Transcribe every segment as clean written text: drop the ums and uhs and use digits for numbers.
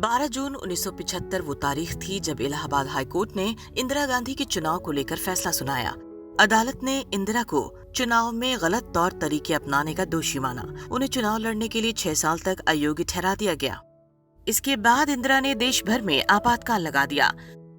12 जून 1975 वो तारीख थी जब इलाहाबाद हाईकोर्ट ने इंदिरा गांधी के चुनाव को लेकर फैसला सुनाया। अदालत ने इंदिरा को चुनाव में गलत तौर तरीके अपनाने का दोषी माना। उन्हें चुनाव लड़ने के लिए 6 साल तक अयोग्य ठहरा दिया गया। इसके बाद इंदिरा ने देश भर में आपातकाल लगा दिया।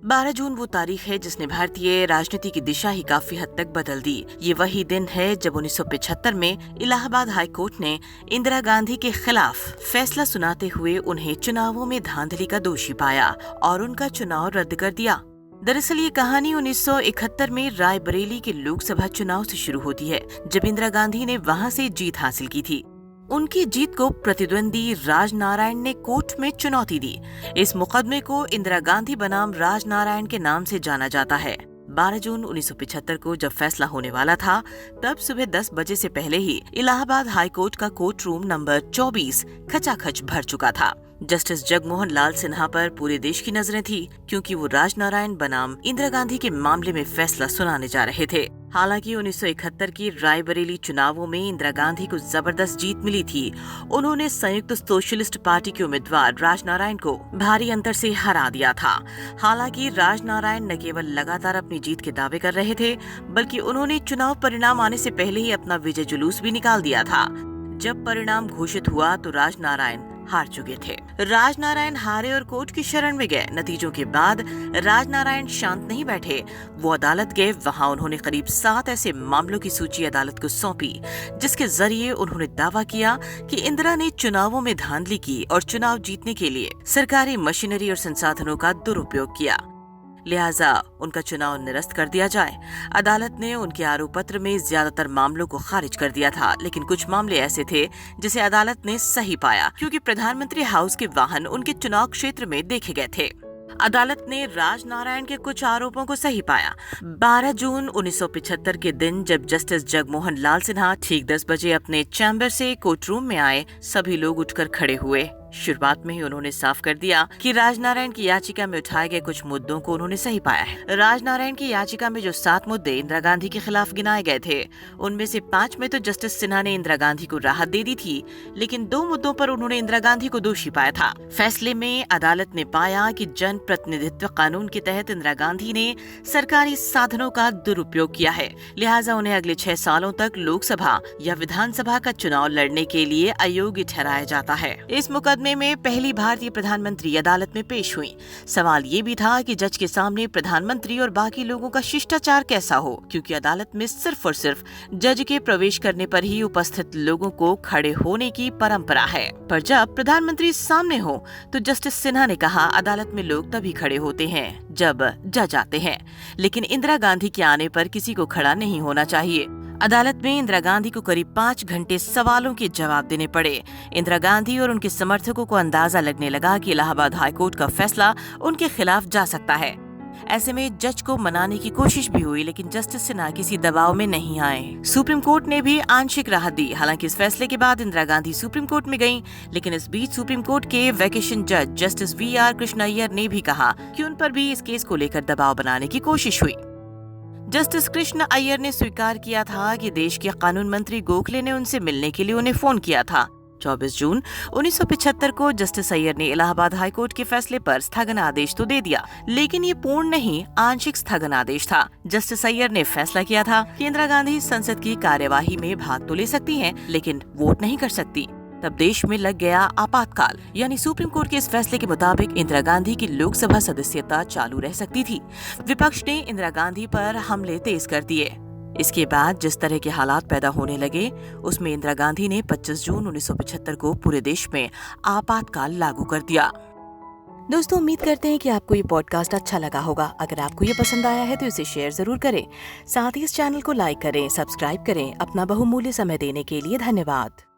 12 जून वो तारीख है जिसने भारतीय राजनीति की दिशा ही काफी हद तक बदल दी। ये वही दिन है जब 1975 में इलाहाबाद हाईकोर्ट ने इंदिरा गांधी के खिलाफ फैसला सुनाते हुए उन्हें चुनावों में धांधली का दोषी पाया और उनका चुनाव रद्द कर दिया। दरअसल ये कहानी 1971 में रायबरेली के लोकसभा चुनाव से शुरू होती है, जब इंदिरा गांधी ने वहां से जीत हासिल की थी। उनकी जीत को प्रतिद्वंदी राजनारायण ने कोर्ट में चुनौती दी। इस मुकदमे को इंदिरा गांधी बनाम राजनारायण के नाम से जाना जाता है। 12 जून 1975 को जब फैसला होने वाला था, तब सुबह 10 बजे से पहले ही इलाहाबाद हाईकोर्ट का कोर्ट रूम नंबर 24 खचाखच भर चुका था। जस्टिस जगमोहन लाल सिन्हा पर पूरे देश की नजरें थी, क्योंकि वो राजनारायण बनाम इंदिरा गांधी के मामले में फैसला सुनाने जा रहे थे। हालांकि 1971 की रायबरेली चुनावों में इंदिरा गांधी को जबरदस्त जीत मिली थी। उन्होंने संयुक्त सोशलिस्ट पार्टी के उम्मीदवार राजनारायण को भारी अंतर से हरा दिया था। हालांकि राजनारायण न केवल लगातार अपनी जीत के दावे कर रहे थे, बल्कि उन्होंने चुनाव परिणाम आने से पहले ही अपना विजय जुलूस भी निकाल दिया था। जब परिणाम घोषित हुआ तो राजनारायण हार चुके थे। राजनारायण हारे और कोर्ट की शरण में गए। नतीजों के बाद राजनारायण शांत नहीं बैठे। वो अदालत गए। वहां उन्होंने करीब 7 ऐसे मामलों की सूची अदालत को सौंपी, जिसके जरिए उन्होंने दावा किया कि इंदिरा ने चुनावों में धांधली की और चुनाव जीतने के लिए सरकारी मशीनरी और संसाधनों का दुरुपयोग किया। लिहाजा उनका चुनाव निरस्त कर दिया जाए। अदालत ने उनके आरोप पत्र में ज्यादातर मामलों को खारिज कर दिया था, लेकिन कुछ मामले ऐसे थे जिसे अदालत ने सही पाया, क्योंकि प्रधानमंत्री हाउस के वाहन उनके चुनाव क्षेत्र में देखे गए थे। अदालत ने राजनारायण के कुछ आरोपों को सही पाया। 12 जून 1975 के दिन जब जस्टिस जगमोहन लाल सिन्हा ठीक 10 बजे अपने चैम्बर से कोर्ट रूम में आए, सभी लोग उठकर खड़े हुए। शुरुआत में ही उन्होंने साफ कर दिया कि राजनारायण की याचिका में उठाए गए कुछ मुद्दों को उन्होंने सही पाया है। राजनारायण की याचिका में जो 7 मुद्दे इंदिरा गांधी के खिलाफ गिनाए गए थे, उनमें से 5 में तो जस्टिस सिन्हा ने इंदिरा गांधी को राहत दे दी थी, लेकिन 2 मुद्दों पर उन्होंने इंदिरा गांधी को दोषी पाया था। फैसले में अदालत ने पाया कि जन प्रतिनिधित्व कानून के तहत इंदिरा गांधी ने सरकारी साधनों का दुरुपयोग किया है, लिहाजा उन्हें अगले 6 सालों तक लोकसभा या विधानसभा का चुनाव लड़ने के लिए अयोग्य ठहराया जाता है। इस मुकदमे में पहली भारतीय प्रधानमंत्री अदालत में पेश हुई। सवाल ये भी था कि जज के सामने प्रधानमंत्री और बाकी लोगों का शिष्टाचार कैसा हो, क्योंकि अदालत में सिर्फ और सिर्फ जज के प्रवेश करने पर ही उपस्थित लोगों को खड़े होने की परंपरा है। पर जब प्रधानमंत्री सामने हो तो जस्टिस सिन्हा ने कहा, अदालत में लोग तभी खड़े होते हैं जब जज आते हैं, लेकिन इंदिरा गांधी के आने पर किसी को खड़ा नहीं होना चाहिए। अदालत में इंदिरा गांधी को करीब 5 घंटे सवालों के जवाब देने पड़े। इंदिरा गांधी और उनके समर्थकों को अंदाजा लगने लगा कि इलाहाबाद हाईकोर्ट का फैसला उनके खिलाफ जा सकता है। ऐसे में जज को मनाने की कोशिश भी हुई, लेकिन जस्टिस सिन्हा किसी दबाव में नहीं आए। सुप्रीम कोर्ट ने भी आंशिक राहत दी। हालांकि इस फैसले के बाद इंदिरा गांधी सुप्रीम कोर्ट में गईं, लेकिन इस बीच सुप्रीम कोर्ट के वैकेशन जज जस्टिस VR कृष्ण अय्यर ने भी कहा कि उन पर भी इस केस को लेकर दबाव बनाने की कोशिश हुई। जस्टिस कृष्ण अय्यर ने स्वीकार किया था कि देश के कानून मंत्री गोखले ने उनसे मिलने के लिए उन्हें फोन किया था। 24 जून 1975 को जस्टिस अय्यर ने इलाहाबाद हाईकोर्ट के फैसले पर स्थगन आदेश तो दे दिया, लेकिन ये पूर्ण नहीं, आंशिक स्थगन आदेश था। जस्टिस अय्यर ने फैसला किया था कि इंदिरा गांधी संसद की कार्यवाही में भाग तो ले सकती हैं, लेकिन वोट नहीं कर सकती। तब देश में लग गया आपातकाल, यानी सुप्रीम कोर्ट के इस फैसले के मुताबिक इंदिरा गांधी की लोकसभा सदस्यता चालू रह सकती थी। विपक्ष ने इंदिरा गांधी पर हमले तेज कर दिए। इसके बाद जिस तरह के हालात पैदा होने लगे, उसमें इंदिरा गांधी ने 25 जून 1975 को पूरे देश में आपातकाल लागू कर दिया। दोस्तों, उम्मीद करते हैं कि आपको ये पॉडकास्ट अच्छा लगा होगा। अगर आपको ये पसंद आया है तो इसे शेयर जरूर करें। साथ ही इस चैनल को लाइक करें, सब्सक्राइब करें। अपना बहुमूल्य समय देने के लिए धन्यवाद।